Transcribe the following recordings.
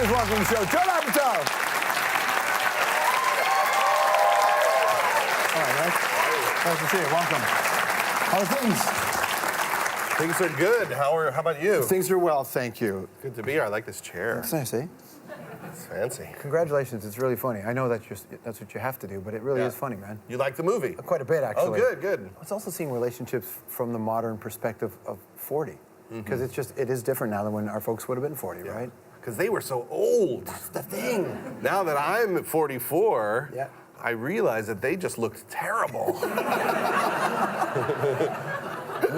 Please welcome to the show, Judd Apatow. All right, Mike. Nice to see you. Welcome. How are things? Things are good. How about you? Things are well, thank you. Good to be here. I like this chair. It's nice, eh? It's fancy. Congratulations, it's really funny. I know that's what you have to do, but it really is funny, man. You like the movie? Quite a bit, actually. Oh, good. It's also seeing relationships from the modern perspective of 40. Because it is different now than when our folks would have been 40, right? Because they were so old. That's the thing. Now that I'm 44, Yeah. I realize that they just looked terrible.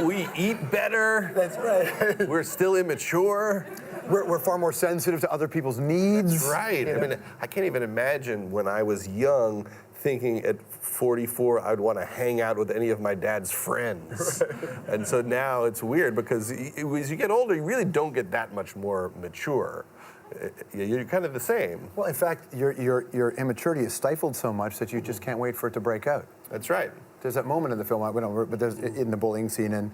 We eat better. That's right. We're still immature. We're far more sensitive to other people's needs. That's right. You know? I mean, I can't even imagine when I was young thinking at 44 I'd want to hang out with any of my dad's friends. Right. And so now it's weird because as you get older, you really don't get that much more mature. You're kind of the same. Well, in fact, your immaturity is stifled so much that you just can't wait for it to break out. That's right. There's that moment in the film, but there's in the bullying scene, and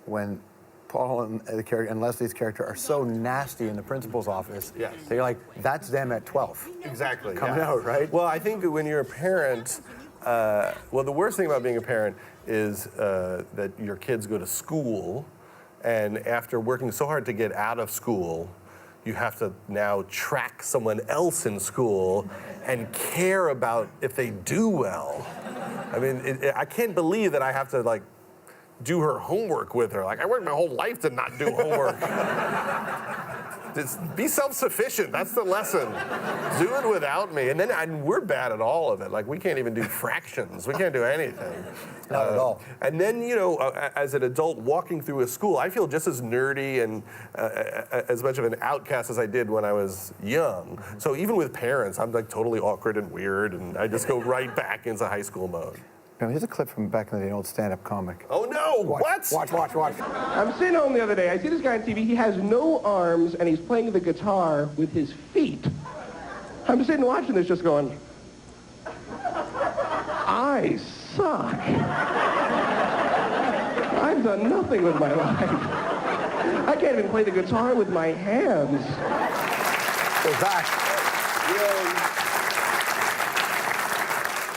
when Paul and the character and Leslie's character are so nasty in the principal's office. Yes. That you're like, that's them at 12. Exactly. Coming out, right? Well, I think that when you're a parent, well, the worst thing about being a parent is that your kids go to school, and after working so hard to get out of school, you have to now track someone else in school and care about if they do well. I mean, I can't believe that I have to, like, do her homework with her. Like, I worked my whole life to not do homework. Just be self-sufficient. That's the lesson. Do it without me. And we're bad at all of it. Like, we can't even do fractions. We can't do anything. Not at all. And then, you know, as an adult walking through a school, I feel just as nerdy and as much of an outcast as I did when I was young. So even with parents, I'm like totally awkward and weird, and I just go right back into high school mode. Now, here's a clip from back in the day, an old stand-up comic. Oh no! What? Watch. I'm sitting home the other day. I see this guy on TV. He has no arms, and he's playing the guitar with his feet. I'm sitting watching this, just going, I suck. I've done nothing with my life. I can't even play the guitar with my hands. We're back.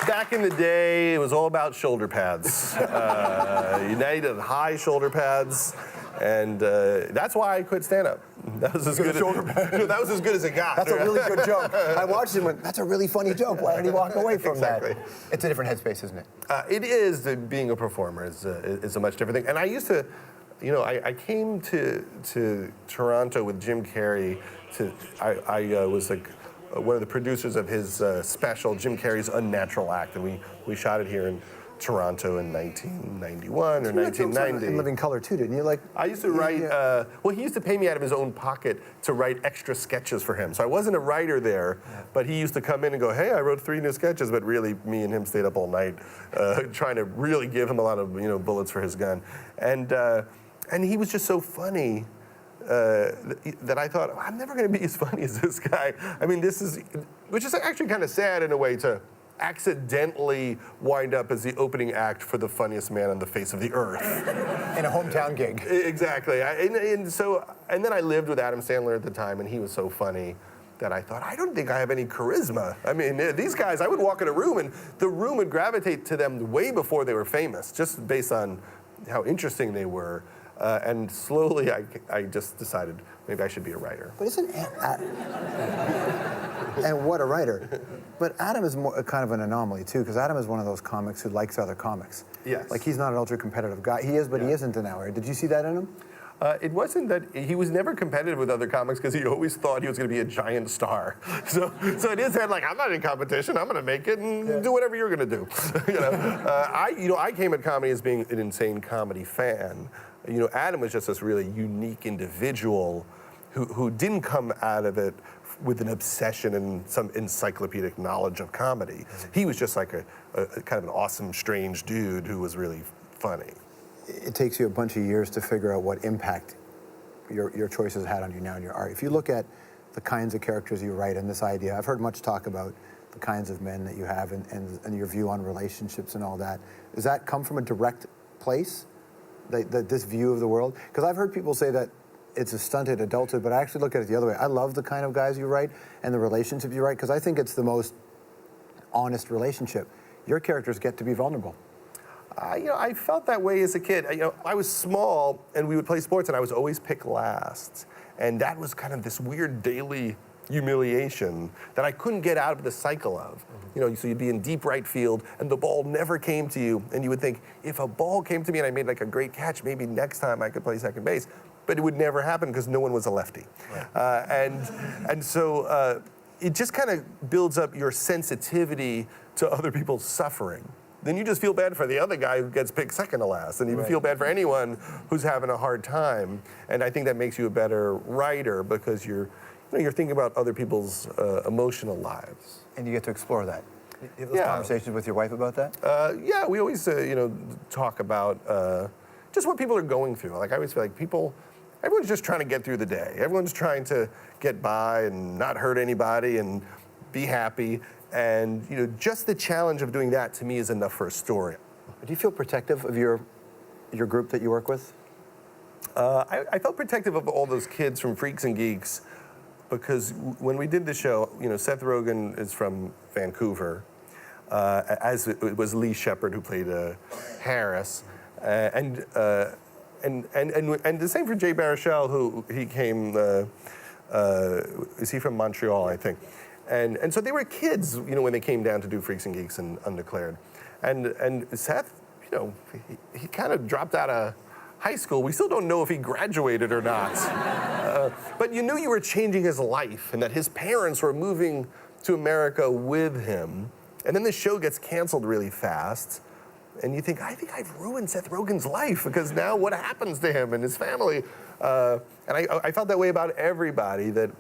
Back in the day, it was all about shoulder pads. United high shoulder pads, and that's why I quit stand-up. That was as good as that was as good as it got. That's a really good joke. I watched it and went, that's a really funny joke. Why did he walk away from Exactly. that? It's a different headspace, isn't it? It is. Being a performer is a much different thing. And I used to, you know, I came to Toronto with Jim Carrey. I was like one of the producers of his special, Jim Carrey's Unnatural Act, and we shot it here in Toronto in 1991 or 1990. In Living Color too, didn't you? Like, I used to write, well, he used to pay me out of his own pocket to write extra sketches for him. So I wasn't a writer there, but he used to come in and go, hey, I wrote 3 new sketches, but really me and him stayed up all night trying to really give him a lot of, you know, bullets for his gun. And he was just so funny that I thought, I'm never going to be as funny as this guy. I mean, which is actually kind of sad in a way to accidentally wind up as the opening act for the funniest man on the face of the earth. in a hometown gig. Exactly. And then I lived with Adam Sandler at the time, and he was so funny that I thought, I don't think I have any charisma. I mean, these guys, I would walk in a room, and the room would gravitate to them way before they were famous, just based on how interesting they were. And slowly, I just decided maybe I should be a writer. But isn't and what a writer. But Adam is more kind of an anomaly too, because Adam is one of those comics who likes other comics. Yes. Like, he's not an ultra-competitive guy. He is, but he isn't an hour. Did you see that in him? It wasn't that he was never competitive with other comics because he always thought he was going to be a giant star. So in his head, like, I'm not in competition. I'm going to make it and do whatever you're going to do. I came at comedy as being an insane comedy fan. You know, Adam was just this really unique individual who didn't come out of it with an obsession and some encyclopedic knowledge of comedy. He was just like a kind of an awesome, strange dude who was really funny. It takes you a bunch of years to figure out what impact your choices had on you now in your art. If you look at the kinds of characters you write and this idea, I've heard much talk about the kinds of men that you have and your view on relationships and all that. Does that come from a direct place, this view of the world? Because I've heard people say that it's a stunted adulthood, but I actually look at it the other way. I love the kind of guys you write and the relationships you write because I think it's the most honest relationship. Your characters get to be vulnerable. I felt that way as a kid. I was small, and we would play sports, and I was always picked last. And that was kind of this weird daily humiliation that I couldn't get out of the cycle of. So you'd be in deep right field, and the ball never came to you, and you would think, if a ball came to me and I made like a great catch, maybe next time I could play second base. But it would never happen because no one was a lefty. Right. So it just kind of builds up your sensitivity to other people's suffering. Then you just feel bad for the other guy who gets picked second to last, and you feel bad for anyone who's having a hard time. And I think that makes you a better writer because you're thinking about other people's emotional lives. And you get to explore that. You have those conversations with your wife about that? Yeah, we always talk about just what people are going through. Like I always feel like everyone's just trying to get through the day. Everyone's trying to get by and not hurt anybody and be happy. And just the challenge of doing that to me is enough for a story. Do you feel protective of your group that you work with? I felt protective of all those kids from Freaks and Geeks because when we did the show, Seth Rogen is from Vancouver, as it was Lee Shepard who played Harris, and the same for Jay Baruchel, who he came. Is he from Montreal, I think? And so they were kids, when they came down to do Freaks and Geeks and Undeclared. And Seth, he kind of dropped out of high school. We still don't know if he graduated or not. But you knew you were changing his life and that his parents were moving to America with him. And then the show gets canceled really fast. And you think, I think I've ruined Seth Rogen's life because now what happens to him and his family? And I felt that way about everybody, that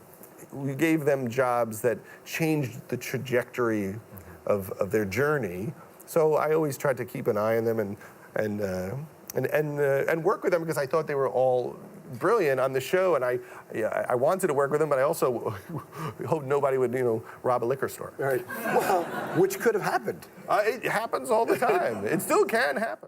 we gave them jobs that changed the trajectory of their journey. So I always tried to keep an eye on them and work with them because I thought they were all brilliant on the show, and I wanted to work with them, but I also hoped nobody would rob a liquor store. Right. Well, which could have happened. It happens all the time. It still can happen.